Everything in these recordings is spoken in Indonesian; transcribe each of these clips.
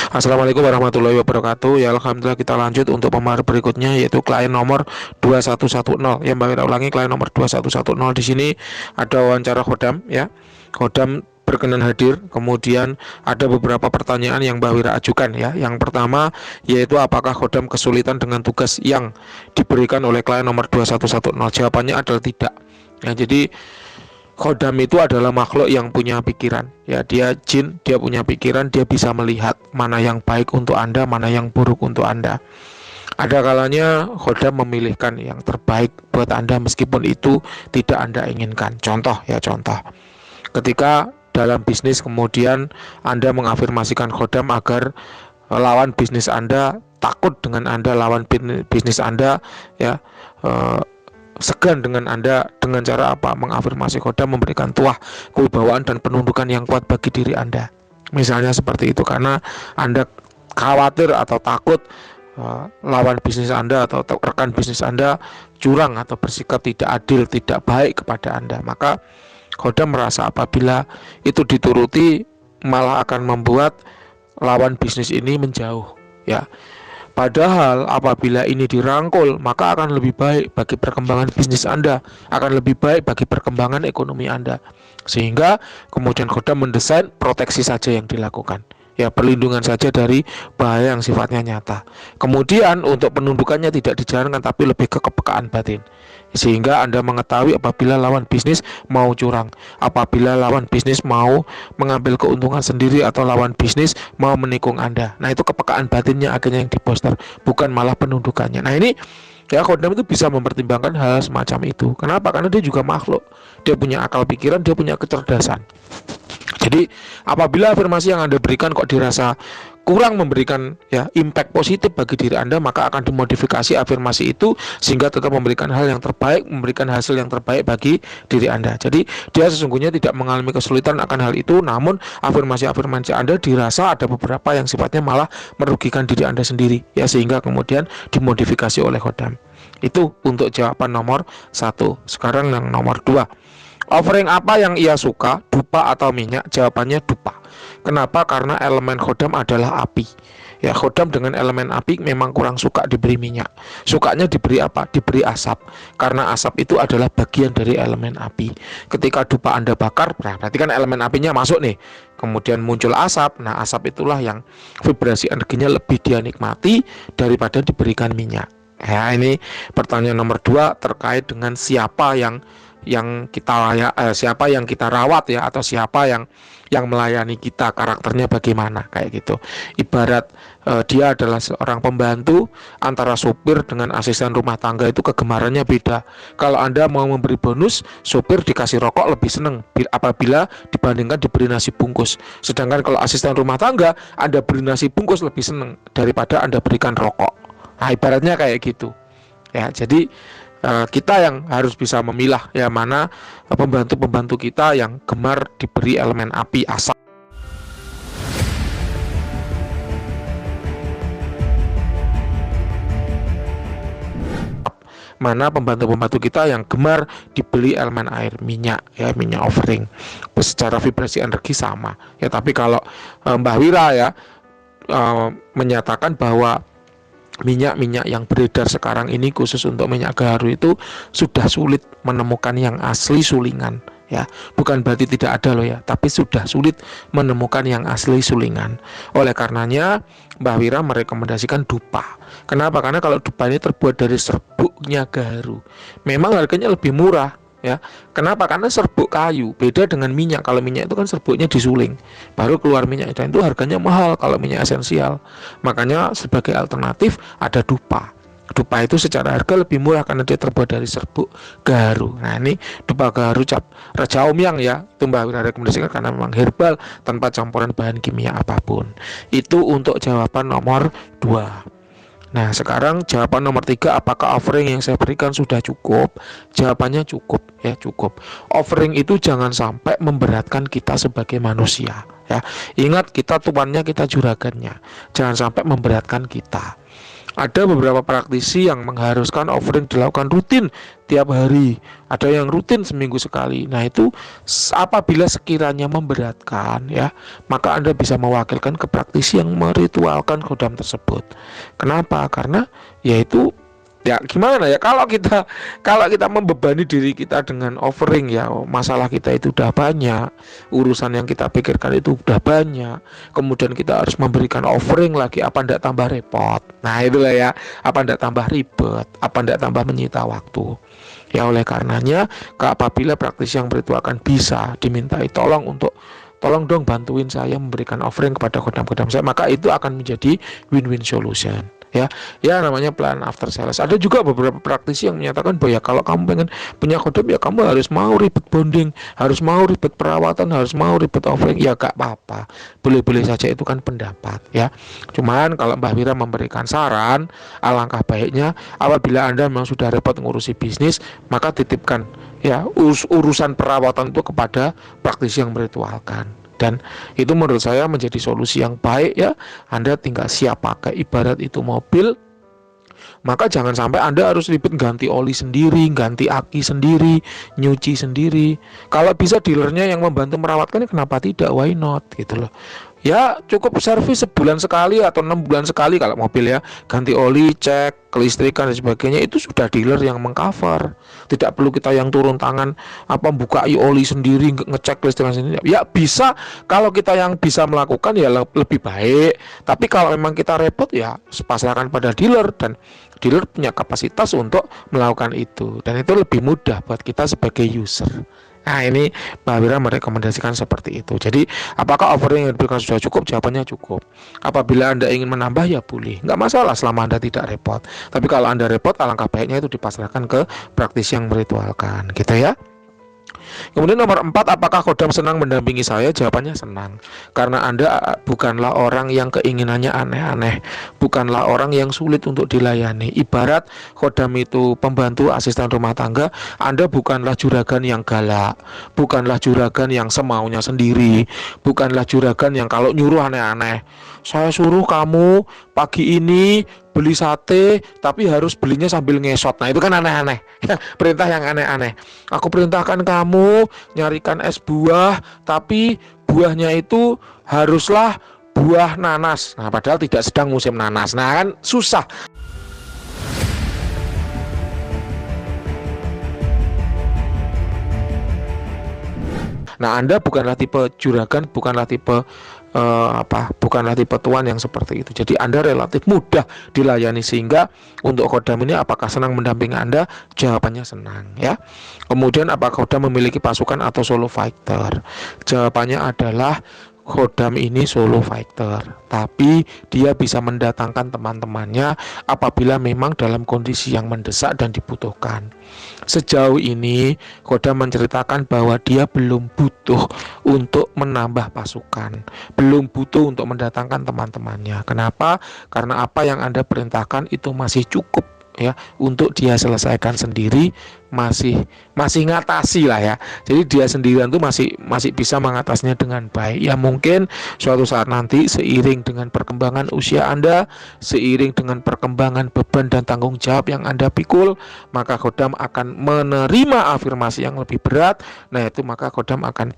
Assalamualaikum warahmatullahi wabarakatuh. Ya alhamdulillah, kita lanjut untuk pemahaman berikutnya, yaitu klien nomor 2110. Ya, Mbak Wira ulangi, klien nomor 2110. Di sini ada wawancara Khodam ya. Khodam berkenan hadir. Kemudian ada beberapa pertanyaan yang Mbak Wira ajukan ya. Yang pertama yaitu apakah Khodam kesulitan dengan tugas yang diberikan oleh klien nomor 2110? Jawabannya adalah tidak. Ya, jadi Khodam itu adalah makhluk yang punya pikiran. Ya, dia jin, dia punya pikiran, dia bisa melihat mana yang baik untuk Anda, mana yang buruk untuk Anda. Ada kalanya Khodam memilihkan yang terbaik buat Anda meskipun itu tidak Anda inginkan. Contoh ya, contoh. Ketika dalam bisnis kemudian Anda mengafirmasikan Khodam agar lawan bisnis Anda takut dengan Anda, lawan bisnis Anda ya segan dengan Anda, dengan cara apa? Mengafirmasi Khodam memberikan tuah, kewibawaan dan penundukan yang kuat bagi diri Anda. Misalnya seperti itu, karena Anda khawatir atau takut lawan bisnis Anda atau rekan bisnis Anda curang atau bersikap tidak adil, tidak baik kepada Anda. Maka Khodam merasa apabila itu dituruti malah akan membuat lawan bisnis ini menjauh ya. Padahal apabila ini dirangkul, maka akan lebih baik bagi perkembangan bisnis Anda, akan lebih baik bagi perkembangan ekonomi Anda. Sehingga kemudian Khodam mendesain proteksi saja yang dilakukan. Ya, perlindungan saja dari bahaya yang sifatnya nyata. Kemudian untuk penundukannya tidak dijalankan, tapi lebih ke kepekaan batin. Sehingga Anda mengetahui apabila lawan bisnis mau curang, apabila lawan bisnis mau mengambil keuntungan sendiri, atau lawan bisnis mau menikung Anda. Nah, itu kepekaan batinnya akhirnya yang diposter, bukan malah penundukannya. Nah, ini ya, Khodam itu bisa mempertimbangkan hal semacam itu. Kenapa? Karena dia juga makhluk. Dia punya akal pikiran, dia punya kecerdasan. Jadi apabila afirmasi yang Anda berikan kok dirasa kurang memberikan ya impact positif bagi diri Anda, maka akan dimodifikasi afirmasi itu sehingga tetap memberikan hal yang terbaik, memberikan hasil yang terbaik bagi diri Anda. Jadi dia sesungguhnya tidak mengalami kesulitan akan hal itu, namun afirmasi-afirmasi Anda dirasa ada beberapa yang sifatnya malah merugikan diri Anda sendiri ya, sehingga kemudian dimodifikasi oleh Khodam. Itu untuk jawaban nomor 1. Sekarang yang nomor 2. Offering apa yang ia suka, dupa atau minyak? Jawabannya dupa. Kenapa? Karena elemen Khodam adalah api. Ya, Khodam dengan elemen api memang kurang suka diberi minyak. Sukanya diberi apa? Diberi asap. Karena asap itu adalah bagian dari elemen api. Ketika dupa Anda bakar, berarti kan elemen apinya masuk nih. Kemudian muncul asap. Nah, asap itulah yang vibrasi energinya lebih dia nikmati daripada diberikan minyak. Ya, ini pertanyaan nomor 2 terkait dengan siapa yang siapa yang kita rawat ya, atau siapa yang melayani kita, karakternya bagaimana, kayak gitu. Ibarat dia adalah seorang pembantu, antara sopir dengan asisten rumah tangga itu kegemarannya beda. Kalau Anda mau memberi bonus, sopir dikasih rokok lebih seneng apabila dibandingkan diberi nasi bungkus. Sedangkan kalau asisten rumah tangga, Anda beri nasi bungkus lebih seneng daripada Anda berikan rokok. Nah, ibaratnya kayak gitu ya. Jadi kita yang harus bisa memilah ya, mana pembantu-pembantu kita yang gemar diberi elemen api, asap, mana pembantu-pembantu kita yang gemar dibeli elemen air, minyak ya, minyak offering. Secara vibrasi energi sama ya. Tapi kalau Mbah Wira ya menyatakan bahwa minyak-minyak yang beredar sekarang ini, khusus untuk minyak gaharu itu sudah sulit menemukan yang asli sulingan ya. Bukan berarti tidak ada loh ya, tapi sudah sulit menemukan yang asli sulingan. Oleh karenanya Mbah Wira merekomendasikan dupa. Kenapa? Karena kalau dupa ini terbuat dari serbuknya gaharu, memang harganya lebih murah ya. Kenapa? Karena serbuk kayu, beda dengan minyak. Kalau minyak itu kan serbuknya disuling baru keluar minyak, dan itu harganya mahal kalau minyak esensial. Makanya sebagai alternatif ada dupa. Dupa itu secara harga lebih murah karena dia terbuat dari serbuk gaharu. Nah, ini dupa gaharu cap Raja Omyang ya, itu Mbak Wira rekomendasikan karena memang herbal tanpa campuran bahan kimia apapun. Itu untuk jawaban nomor 2. Nah, sekarang jawaban nomor 3, apakah offering yang saya berikan sudah cukup? Jawabannya cukup ya, cukup. Offering itu jangan sampai memberatkan kita sebagai manusia ya. Ingat, kita tuannya, kita juragannya. Jangan sampai memberatkan kita. Ada beberapa praktisi yang mengharuskan offering dilakukan rutin tiap hari, ada yang rutin seminggu sekali. Nah itu apabila sekiranya memberatkan ya, maka Anda bisa mewakilkan ke praktisi yang meritualkan khodam tersebut. Kenapa? Karena yaitu ya gimana ya, kalau kita membebani diri kita dengan offering ya, masalah kita itu udah banyak, urusan yang kita pikirkan itu udah banyak, kemudian kita harus memberikan offering lagi, apa ndak tambah repot. Nah itulah ya, apa ndak tambah ribet, apa ndak tambah menyita waktu. Ya oleh karenanya, apabila praktisi yang meritualkan bisa dimintai tolong dong bantuin saya memberikan offering kepada khodam-khodam saya, maka itu akan menjadi win-win solution. Ya namanya plan after sales. Ada juga beberapa praktisi yang menyatakan bahwa ya kalau kamu pengen punya khodam ya kamu harus mau ribet bonding, harus mau ribet perawatan, harus mau ribet offering. Ya gak apa-apa, boleh-boleh saja, itu kan pendapat ya. Cuman kalau Mbak Wira memberikan saran, alangkah baiknya apabila Anda memang sudah repot ngurusi bisnis, maka titipkan ya urusan perawatan itu kepada praktisi yang meritualkan. Dan itu menurut saya menjadi solusi yang baik ya. Anda tinggal siap pakai, ibarat itu mobil, maka jangan sampai Anda harus ribet ganti oli sendiri, ganti aki sendiri, nyuci sendiri. Kalau bisa dealernya yang membantu merawatkannya, kenapa tidak, why not gitu loh. Ya cukup servis sebulan sekali atau 6 bulan sekali kalau mobil ya, ganti oli, cek kelistrikan dan sebagainya, itu sudah dealer yang mengcover. Tidak perlu kita yang turun tangan apa buka oli sendiri, ngecek kelistrikan sendiri. Ya bisa, kalau kita yang bisa melakukan ya lebih baik. Tapi kalau memang kita repot ya pasrahkan pada dealer, dan dealer punya kapasitas untuk melakukan itu, dan itu lebih mudah buat kita sebagai user. Nah ini Mbak Wira merekomendasikan seperti itu. Jadi apakah offering yang diberikan sudah cukup? Jawabannya cukup. Apabila Anda ingin menambah ya boleh, nggak masalah selama Anda tidak repot. Tapi kalau Anda repot, alangkah baiknya itu dipasrahkan ke praktisi yang meritualkan gitu ya. Kemudian nomor 4, apakah khodam senang mendampingi saya? Jawabannya senang. Karena Anda bukanlah orang yang keinginannya aneh-aneh, bukanlah orang yang sulit untuk dilayani. Ibarat khodam itu pembantu asisten rumah tangga, Anda bukanlah juragan yang galak, bukanlah juragan yang semaunya sendiri, bukanlah juragan yang kalau nyuruh aneh-aneh. Saya suruh kamu pagi ini beli sate, tapi harus belinya sambil ngesot. Nah itu kan aneh-aneh. Perintah yang aneh-aneh. Aku perintahkan kamu nyarikan es buah, tapi buahnya itu haruslah buah nanas. Nah padahal tidak sedang musim nanas. Nah kan susah. Nah Anda bukanlah tipe juragan, bukanlah tipe bukanlah tipe tuan yang seperti itu. Jadi Anda relatif mudah dilayani, sehingga untuk khodam ini apakah senang mendampingi Anda? Jawabannya senang ya. Kemudian apakah khodam memiliki pasukan atau solo fighter? Jawabannya adalah khodam ini solo fighter, tapi dia bisa mendatangkan teman-temannya apabila memang dalam kondisi yang mendesak dan dibutuhkan. Sejauh ini khodam menceritakan bahwa dia belum butuh untuk menambah pasukan, belum butuh untuk mendatangkan teman-temannya. Kenapa? Karena apa yang Anda perintahkan itu masih cukup ya untuk dia selesaikan sendiri, masih ngatasi lah ya. Jadi dia sendirian tuh masih bisa mengatasinya dengan baik. Ya mungkin suatu saat nanti seiring dengan perkembangan usia Anda, seiring dengan perkembangan beban dan tanggung jawab yang Anda pikul, maka khodam akan menerima afirmasi yang lebih berat. Nah itu maka khodam akan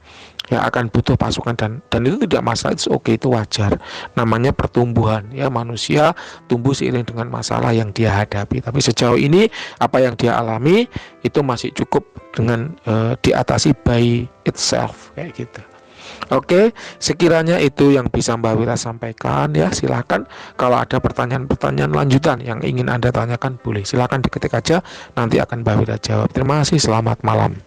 butuh pasukan, dan itu tidak masalah, itu oke, itu wajar. Namanya pertumbuhan ya, manusia tumbuh seiring dengan masalah yang dia hadapi. Tapi sejauh ini apa yang dia alami itu masih cukup dengan diatasi by itself kayak gitu. Oke, sekiranya itu yang bisa Mbak Wira sampaikan ya. Silakan kalau ada pertanyaan-pertanyaan lanjutan yang ingin Anda tanyakan, boleh silakan diketik aja, nanti akan Mbak Wira jawab. Terima kasih, selamat malam.